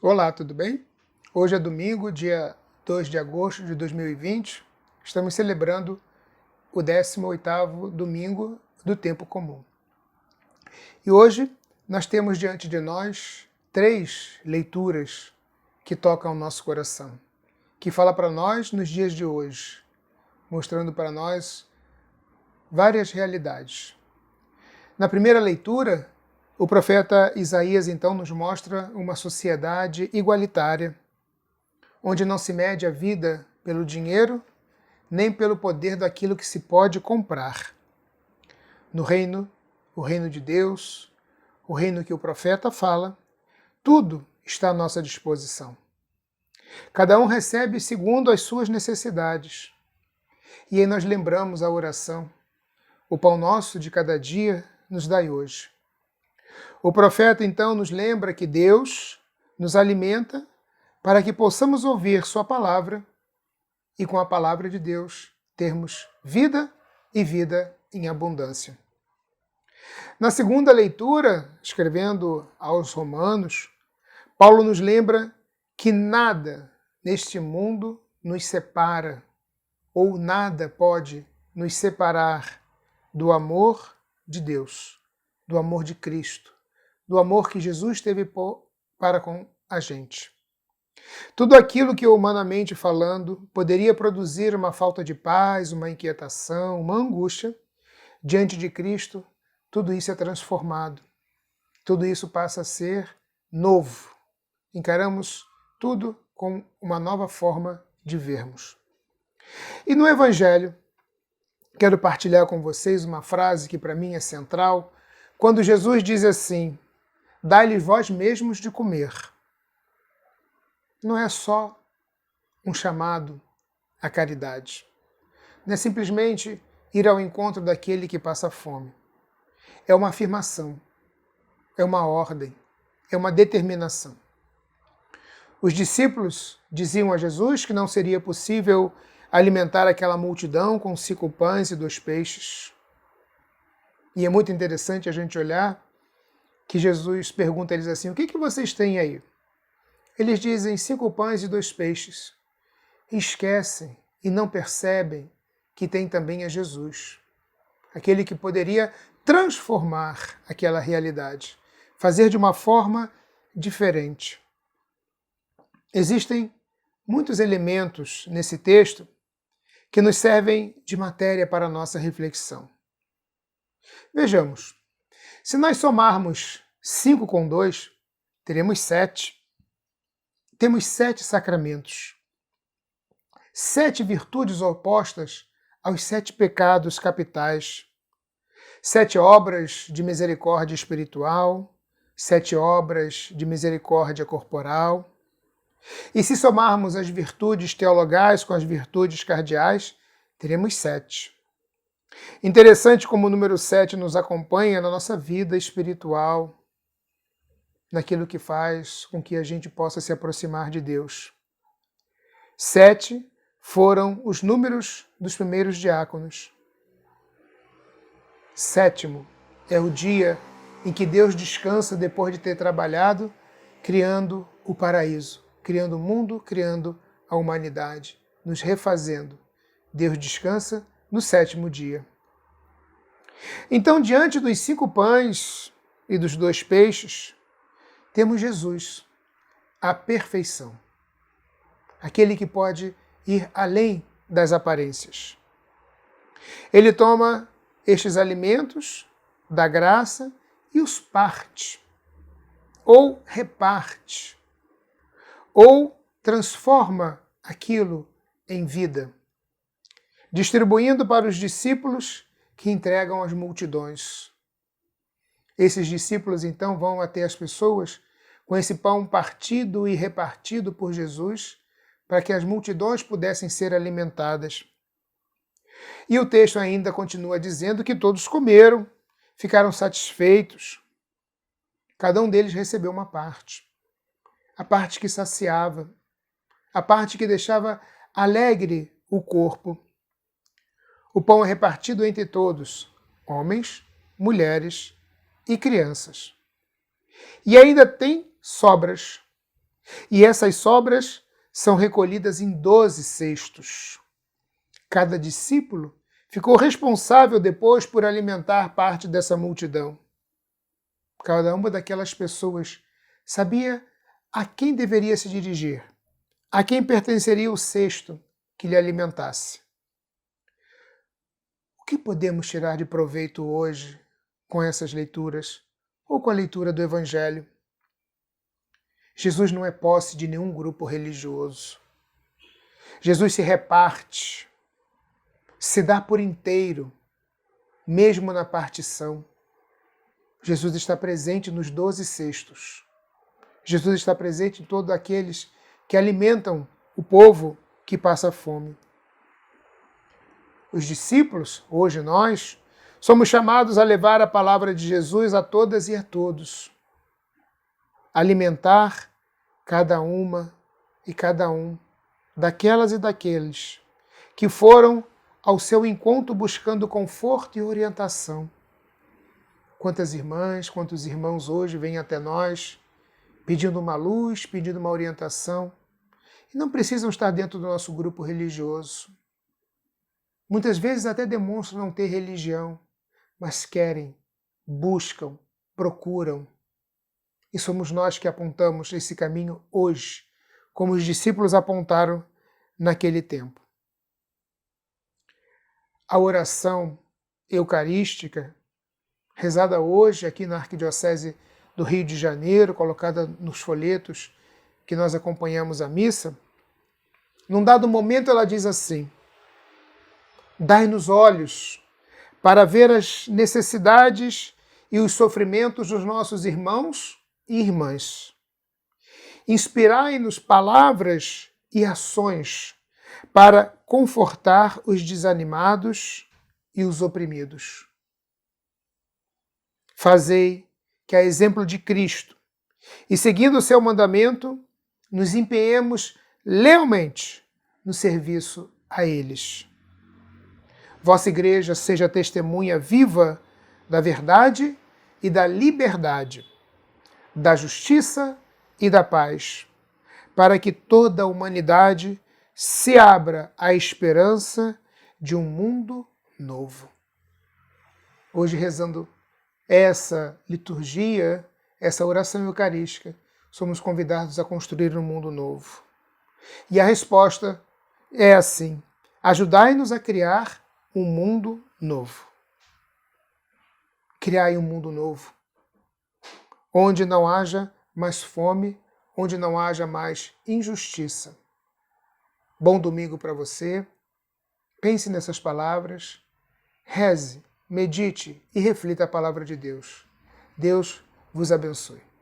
Olá, tudo bem? Hoje é domingo, dia 2 de agosto de 2020. Estamos celebrando o 18º domingo do tempo comum. E hoje nós temos diante de nós 3 leituras que tocam o nosso coração, que fala para nós nos dias de hoje, mostrando para nós várias realidades. Na primeira leitura, o profeta Isaías então nos mostra uma sociedade igualitária, onde não se mede a vida pelo dinheiro, nem pelo poder daquilo que se pode comprar. No reino, o reino de Deus, o reino que o profeta fala, tudo está à nossa disposição. Cada um recebe segundo as suas necessidades. E aí nós lembramos a oração: o pão nosso de cada dia nos dai hoje. O profeta então nos lembra que Deus nos alimenta para que possamos ouvir sua palavra e com a palavra de Deus termos vida e vida em abundância. Na segunda leitura, escrevendo aos Romanos, Paulo nos lembra que nada neste mundo nos separa, ou nada pode nos separar do amor de Deus, do amor de Cristo, do amor que Jesus teve para com a gente. Tudo aquilo que, humanamente falando, poderia produzir uma falta de paz, uma inquietação, uma angústia, diante de Cristo, tudo isso é transformado. Tudo isso passa a ser novo. Encaramos tudo com uma nova forma de vermos. E no Evangelho, quero partilhar com vocês uma frase que para mim é central, quando Jesus diz assim: dai-lhes vós mesmos de comer. Não é só um chamado à caridade. Não é simplesmente ir ao encontro daquele que passa fome. É uma afirmação, é uma ordem, é uma determinação. Os discípulos diziam a Jesus que não seria possível alimentar aquela multidão com 5 pães e 2 peixes. E é muito interessante a gente olhar que Jesus pergunta a eles assim: o que vocês têm aí? Eles dizem 5 pães e 2 peixes. E esquecem e não percebem que tem também a Jesus, aquele que poderia transformar aquela realidade, fazer de uma forma diferente. Existem muitos elementos nesse texto que nos servem de matéria para a nossa reflexão. Vejamos, se nós somarmos 5 com 2, teremos 7. Temos 7 sacramentos, 7 virtudes opostas aos 7 pecados capitais, 7 obras de misericórdia espiritual, 7 obras de misericórdia corporal. E se somarmos as virtudes teologais com as virtudes cardeais, teremos 7. Interessante como o número 7 nos acompanha na nossa vida espiritual, naquilo que faz com que a gente possa se aproximar de Deus. 7 foram os números dos primeiros diáconos. 7º é o dia em que Deus descansa depois de ter trabalhado, criando o paraíso, criando o mundo, criando a humanidade, nos refazendo. Deus descansa no 7º dia. Então, diante dos 5 pães e dos 2 peixes, temos Jesus, a perfeição, aquele que pode ir além das aparências. Ele toma estes alimentos da graça e os parte, ou reparte, ou transforma aquilo em vida, distribuindo para os discípulos que entregam às multidões. Esses discípulos então vão até as pessoas com esse pão partido e repartido por Jesus para que as multidões pudessem ser alimentadas. E o texto ainda continua dizendo que todos comeram, ficaram satisfeitos. Cada um deles recebeu uma parte. A parte que saciava, a parte que deixava alegre o corpo. O pão é repartido entre todos, homens, mulheres e crianças. E ainda tem sobras. E essas sobras são recolhidas em 12 cestos. Cada discípulo ficou responsável depois por alimentar parte dessa multidão. Cada uma daquelas pessoas sabia a quem deveria se dirigir, a quem pertenceria o cesto que lhe alimentasse. O que podemos tirar de proveito hoje com essas leituras ou com a leitura do Evangelho? Jesus não é posse de nenhum grupo religioso. Jesus se reparte, se dá por inteiro, mesmo na partição. Jesus está presente nos 12 cestos. Jesus está presente em todos aqueles que alimentam o povo que passa fome. Os discípulos, hoje nós, somos chamados a levar a palavra de Jesus a todas e a todos. Alimentar cada uma e cada um daquelas e daqueles que foram ao seu encontro buscando conforto e orientação. Quantas irmãs, quantos irmãos hoje vêm até nós pedindo uma luz, pedindo uma orientação, e não precisam estar dentro do nosso grupo religioso. Muitas vezes até demonstram não ter religião, mas querem, buscam, procuram. E somos nós que apontamos esse caminho hoje, como os discípulos apontaram naquele tempo. A oração eucarística, rezada hoje aqui na Arquidiocese do Rio de Janeiro, colocada nos folhetos que nós acompanhamos a missa, num dado momento ela diz assim: dai-nos olhos para ver as necessidades e os sofrimentos dos nossos irmãos e irmãs. Inspirai-nos palavras e ações para confortar os desanimados e os oprimidos. Fazei que, a exemplo de Cristo, e seguindo o seu mandamento, nos empenhemos lealmente no serviço a eles. Vossa Igreja seja testemunha viva da verdade e da liberdade, da justiça e da paz, para que toda a humanidade se abra à esperança de um mundo novo. Hoje, rezando essa liturgia, essa oração eucarística, somos convidados a construir um mundo novo. E a resposta é assim: ajudai-nos a criar um mundo novo. Criai um mundo novo, onde não haja mais fome, onde não haja mais injustiça. Bom domingo para você. Pense nessas palavras, reze, medite e reflita a palavra de Deus. Deus vos abençoe.